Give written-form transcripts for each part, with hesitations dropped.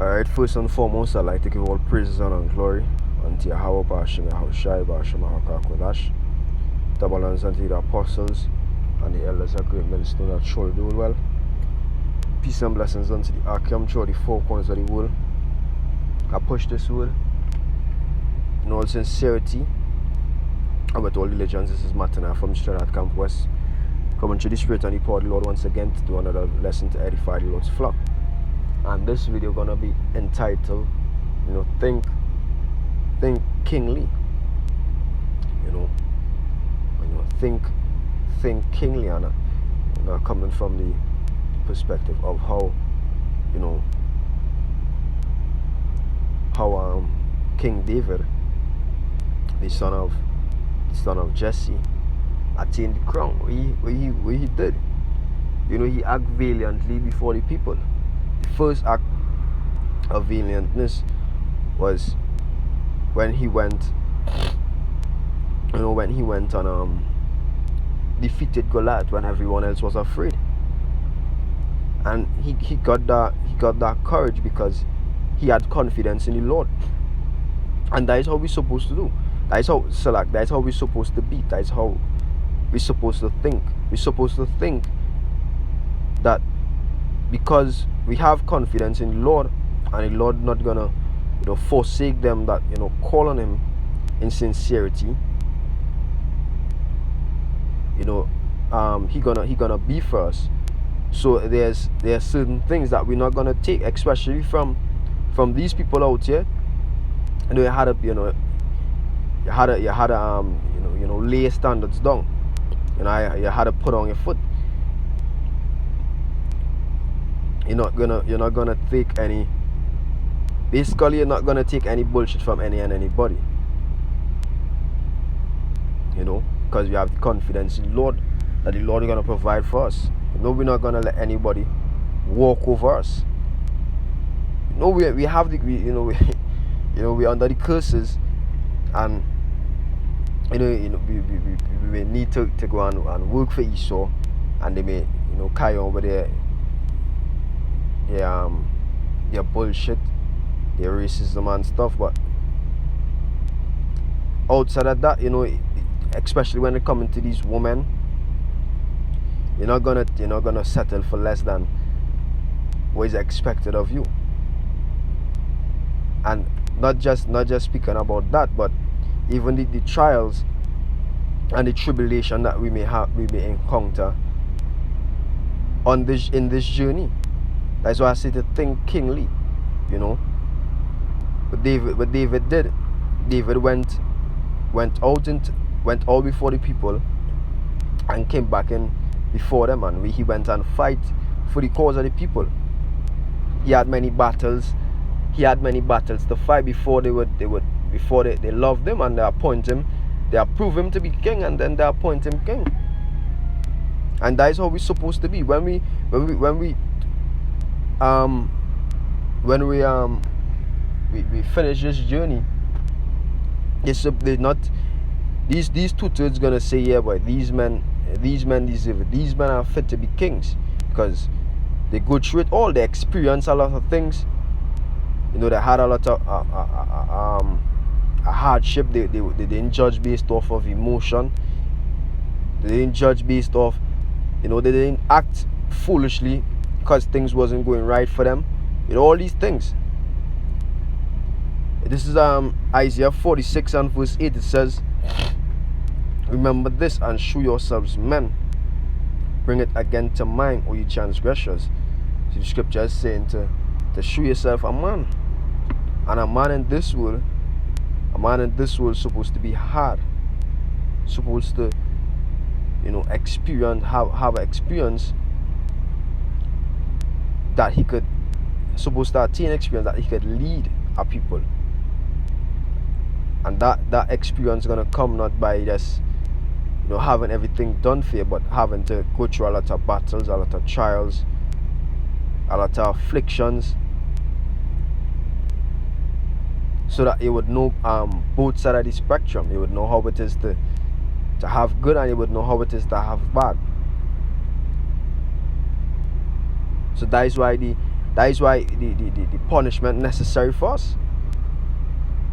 Alright, first and foremost, I'd like to give all praises and glory unto Yahweh Bashim Yahushai Bashim Kodash, the balance unto the apostles and the elders of great ministers that surely do well. Peace and blessings unto the Akim throughout the four corners of the world. I push this word in all sincerity about all religions. This is Matana from Stratford Camp West, coming to the Spirit and the power of the Lord once again to do another lesson to edify the Lord's flock. And this video gonna be entitled, think kingly. Think kingly, and coming from the perspective of how King David, the son of Jesse, attained the crown. What he did, he acted valiantly before the people. The first act of valiantness was when he went and defeated Goliath when everyone else was afraid. And he got that courage because he had confidence in the Lord. And that is how we're supposed to do. That is how we're supposed to be. That is how we're supposed to think. We're supposed to think that because we have confidence in the Lord, and the Lord not gonna forsake them that call on him in sincerity. He gonna be for us. So there's certain things that we're not gonna take, especially from these people out here. You had to lay standards down. You had to put on your foot. You're not gonna take any. Basically, you're not gonna take any bullshit from any and anybody. Because we have the confidence in the Lord that the Lord is gonna provide for us. We're not gonna let anybody walk over us. We have the we're under the curses, and we may need to go and work for Esau, and they may carry on with their bullshit, their racism and stuff. But outside of that, especially when it comes to these women, you're not gonna settle for less than what is expected of you. And not just speaking about that, but even the trials and the tribulation that we may encounter in this journey. That's why I say to think kingly. What David did. David went out before the people and came back in before them, and he went and fight for the cause of the people. He had many battles to fight before they loved him, and they approve him to be king, and then they appoint him king. And that is how we're supposed to be when we finish this journey. These 2/3 gonna say, yeah, but these men deserve it. These men are fit to be kings because they go through it all. They experience a lot of things. They had a lot of a hardship. They didn't judge based off of emotion. They didn't judge based off, they didn't act foolishly because things wasn't going right for them. All these things. This is Isaiah 46 and verse 8. It says, "Remember this and show yourselves men. Bring it again to mind, O ye transgressors." So the scripture is saying to show yourself a man. And a man in this world is supposed to be hard. Supposed to, have experience that he could, supposed to attain experience that he could lead a people. And that experience is gonna come not by just having everything done for you, but having to go through a lot of battles, a lot of trials, a lot of afflictions, so that you would know both sides of the spectrum. You would know how it is to have good, and you would know how it is to have bad. So that is why That is why the punishment necessary for us.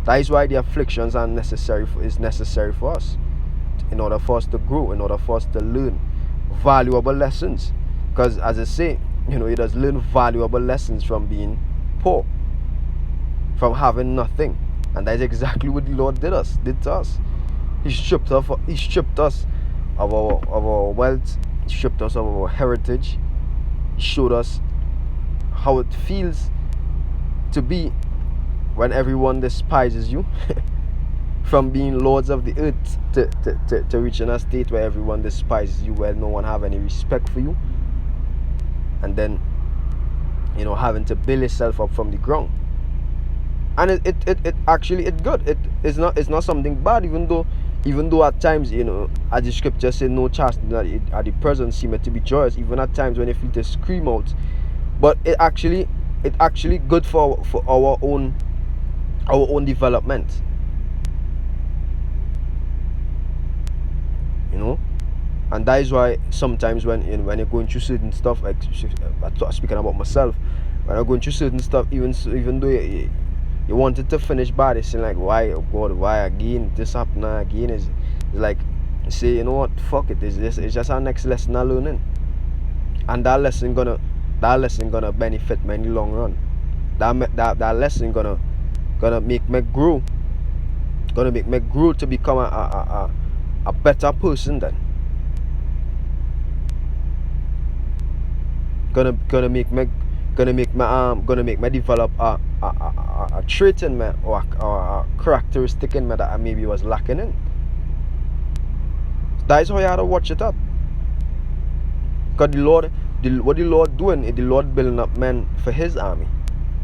That is why the afflictions are necessary for us, in order for us to grow, in order for us to learn valuable lessons. Because as I say, you does learn valuable lessons from being poor, from having nothing. And that is exactly what the Lord did to us. He stripped us of our wealth. He stripped us of our heritage. He showed us how it feels to be when everyone despises you. From being lords of the earth to reaching a state where everyone despises you, where no one have any respect for you, and then having to build yourself up from the ground. And it actually it's good. It's not something bad, even though at times, as the scripture says, no chastening at the present seemeth to be joyous, even at times when you feel to scream out. But it actually good for our own development. And that is why sometimes when you're going through certain stuff, like speaking about myself, when I'm going through certain stuff, even though you wanted to finish bad, it's like, why, oh God, why again this happened again? It's like, say, you know what, fuck it, it's just our next lesson I'm learning, and that lesson gonna benefit me in the long run. That lesson gonna make me grow, to become a better person then. Gonna make me develop a trait in me, or a characteristic in me that I maybe was lacking in. That is how you have to watch it up. Because what the Lord doing is the Lord building up men for His army,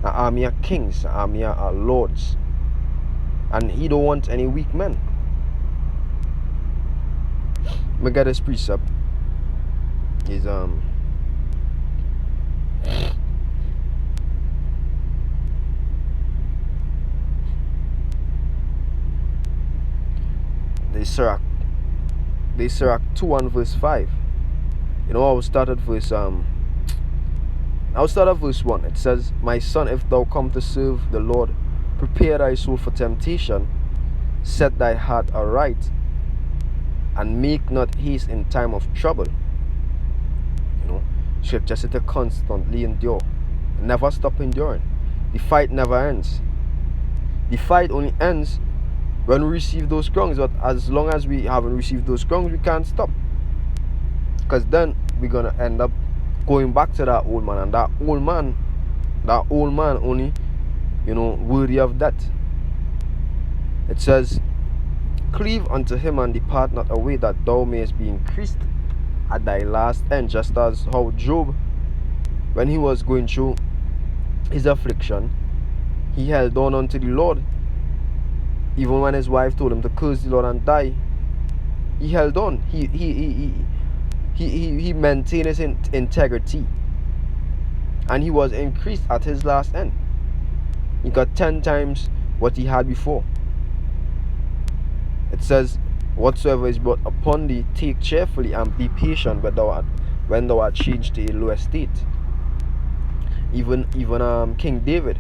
an army of kings, an army of lords, and He don't want any weak men. Me get this precept is the Sirach 2 and verse 5. I will start at verse 1. It says, "My son, if thou come to serve the Lord, prepare thy soul for temptation, set thy heart aright, and make not haste in time of trouble." Scripture said to constantly endure, never stop enduring. The fight never ends. The fight only ends when we receive those crowns. But as long as we haven't received those crowns, we can't stop, because then we're gonna end up going back to that old man, and that old man only worthy of death. It says, "Cleave unto him and depart not away, that thou mayest be increased at thy last end." Just as how Job, when he was going through his affliction, he held on unto the Lord. Even when his wife told him to curse the Lord and die, he held on. He maintained his integrity, and he was increased at his last end. He got 10 times what he had before. It says, "Whatsoever is brought upon thee, take cheerfully, and be patient when thou art changed to a low estate." Even King David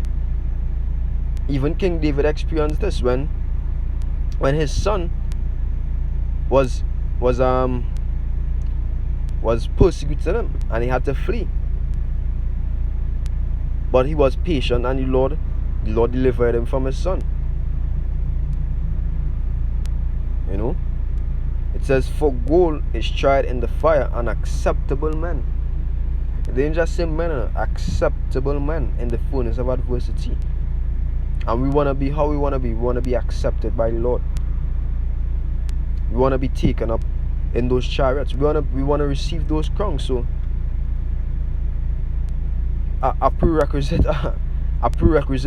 experienced this when his son was persecuting him, and he had to flee. But he was patient, and the Lord delivered him from his son. It says, "For gold is tried in the fire, and acceptable men." It didn't just say men, acceptable men in the furnace of adversity. And we want to be how we want to be. We want to be accepted by the Lord. We want to be taken up in those chariots. We want to receive those crowns. So a prerequisite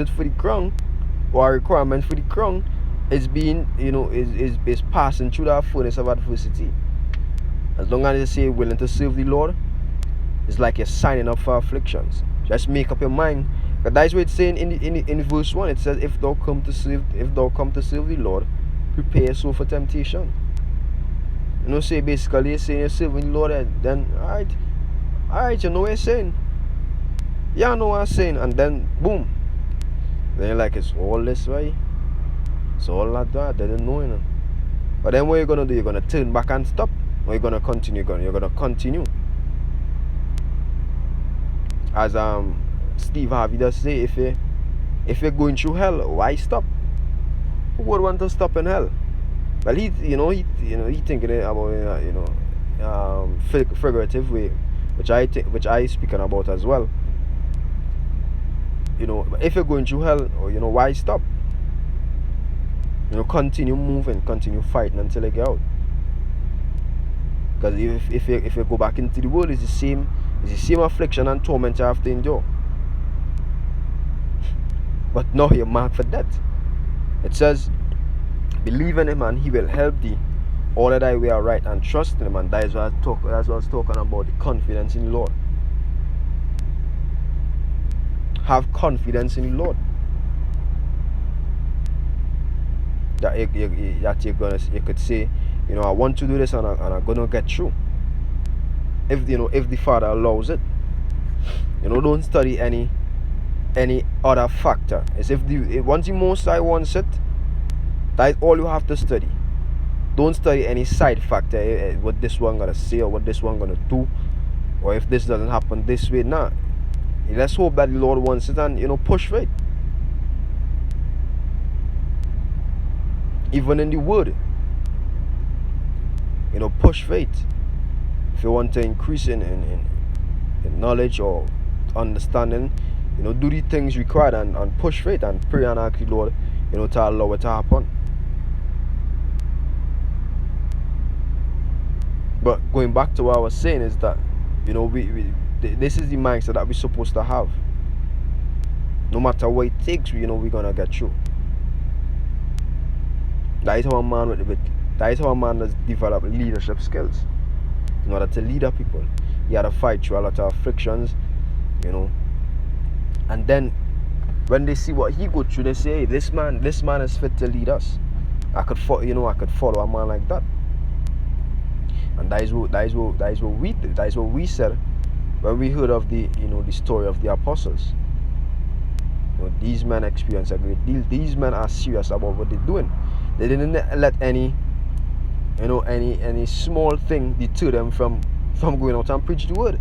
for the crown, or a requirement for the crown, is being is passing through that furnace of adversity. As long as you say willing to serve the Lord, it's like you're signing up for afflictions. Just make up your mind. But that's what it's saying in verse 1. It says, if thou come to serve the Lord, prepare your soul for temptation. Say basically you're saying you're serving the Lord, then alright, you know what you're saying. Yeah, I know what I'm saying. And then boom. Then you're like, it's all this way. It's all like that. They didn't know, you know. But then what you're gonna do? You're gonna turn back and stop, or you're gonna continue? You're gonna continue. As Steve Harvey does say, if you're going through hell, why stop? Who would want to stop in hell? Well, he thinking it about figurative way, which I speaking about as well. You know, if you're going through hell, or why stop? Continue moving, continue fighting until you get out. Because if you go back into the world, it's the same affliction and torment you have to endure. But now you're marked for death. It says, believe in him and he will help thee all that thy way are right, and trust in him. And that's what I was talking about, the confidence in the Lord. Have confidence in the Lord. That you could say, I want to do this and I'm gonna get through. If the Father allows it. Don't study any other factor. As if once the Most High wants it, that is all you have to study. Don't study any side factor, what this one gonna say or what this one gonna do, or if this doesn't happen this way. Nah, let's hope that the Lord wants it and push for it. Even in the word, push for it. If you want to increase in knowledge or understanding, do the things required and push for it and pray and ask the Lord, to allow it to happen. But going back to what I was saying is that, this is the mindset that we're supposed to have. No matter what it takes, we're gonna get through. That is how a man has developed leadership skills. In order to lead people, he had to fight through a lot of afflictions, and then when they see what he go through, they say, hey, this man is fit to lead us. I could follow a man like that. And that is what we did. That is what we said when we heard of the story of the apostles. These men experience a great deal. These men are serious about what they're doing. They didn't let any small thing deter them from going out and preach the word.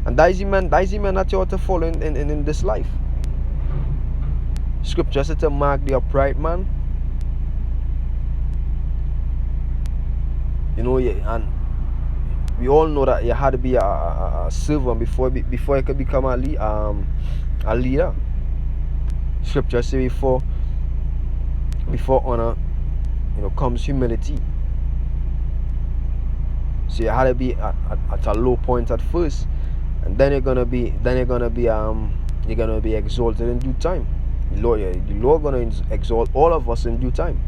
And that is the man that you ought to follow in this life. Scripture said to mark the upright man. And we all know that you had to be a servant before you could become a leader. Scripture says before honor, comes humility. So you had to be at a low point at first, and then you're gonna be exalted in due time. The Lord gonna exalt all of us in due time.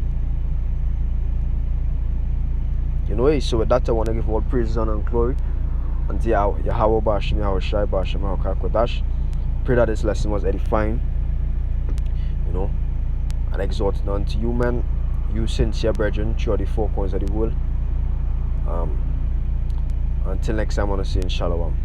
So with that, I want to give all praise, honor, and glory unto Yahweh Bashim, Yahweh Shai Bashim, Yahweh Kodash. Pray that this lesson was edifying, and exalting unto you, men, you sincere brethren, throughout the four corners of the world. Until next time, I want to say in Shalom.